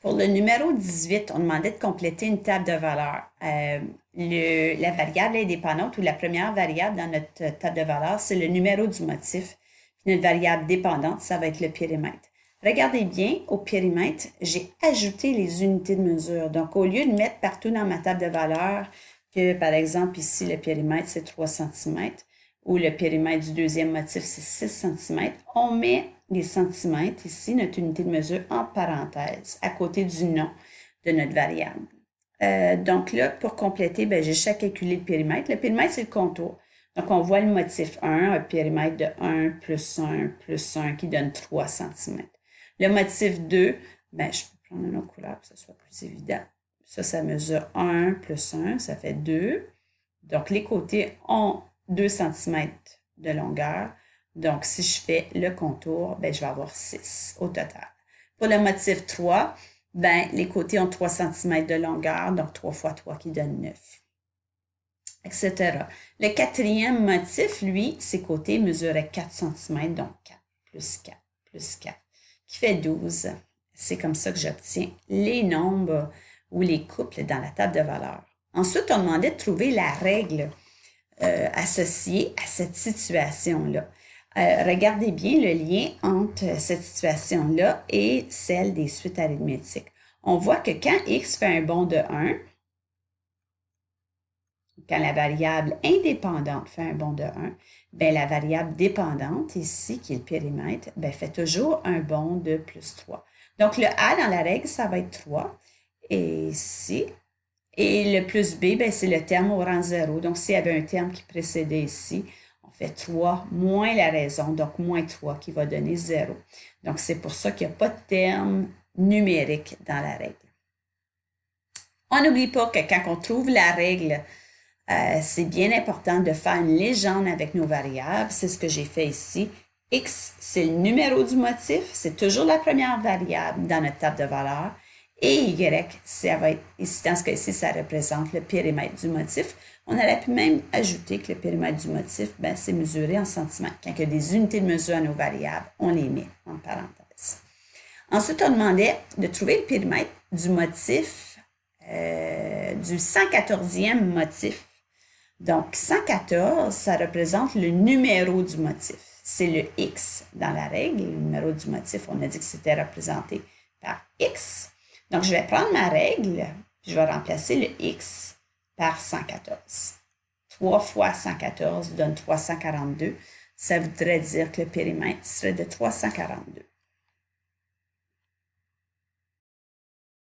Pour le numéro 18, on demandait de compléter une table de valeurs. La variable indépendante ou la première variable dans notre table de valeurs, c'est le numéro du motif. Puis notre variable dépendante, ça va être le périmètre. Regardez bien, au périmètre, j'ai ajouté les unités de mesure. Donc, au lieu de mettre partout dans ma table de valeurs que, par exemple, ici, le périmètre, c'est 3 cm, ou le périmètre du deuxième motif, c'est 6 cm, on met les centimètres, ici, notre unité de mesure, en parenthèse, à côté du nom de notre variable. Donc là, pour compléter, j'ai juste à calculer le périmètre. Le périmètre, c'est le contour. Donc, on voit le motif 1, un périmètre de 1 plus 1 qui donne 3 cm. Le motif 2, je peux prendre une autre couleur pour que ce soit plus évident. Ça mesure 1 plus 1, ça fait 2. Donc, les côtés ont 2 cm de longueur. Donc, si je fais le contour, je vais avoir 6 au total. Pour le motif 3, les côtés ont 3 cm de longueur, donc 3 fois 3 qui donne 9, etc. Le quatrième motif, lui, ses côtés mesuraient 4 cm, donc 4 plus 4, qui fait 12. C'est comme ça que j'obtiens les nombres ou les couples dans la table de valeurs. Ensuite, on demandait de trouver la règle associée à cette situation-là. Regardez bien le lien entre cette situation-là et celle des suites arithmétiques. On voit que quand x fait un bond de 1, quand la variable indépendante fait un bond de 1, la variable dépendante, ici, qui est le périmètre, fait toujours un bond de plus 3. Donc, le A dans la règle, ça va être 3. Et ici, et le plus B, c'est le terme au rang 0. Donc, s'il y avait un terme qui précédait ici, on fait 3 moins la raison, donc moins 3 qui va donner 0. Donc, c'est pour ça qu'il n'y a pas de terme numérique dans la règle. On n'oublie pas que quand on trouve la règle, c'est bien important de faire une légende avec nos variables. C'est ce que j'ai fait ici. X, c'est le numéro du motif. C'est toujours la première variable dans notre table de valeurs. Et Y, ça va être, ici, dans ce cas-ci, ça représente le périmètre du motif. On aurait pu même ajouter que le périmètre du motif, c'est mesuré en centimètres. Quand il y a des unités de mesure à nos variables, on les met en parenthèse. Ensuite, on demandait de trouver le périmètre du motif, du 114e motif. Donc, 114, ça représente le numéro du motif. C'est le X dans la règle. Le numéro du motif, on a dit que c'était représenté par X. Donc, je vais prendre ma règle, puis je vais remplacer le X par 114. 3 fois 114 donne 342. Ça voudrait dire que le périmètre serait de 342.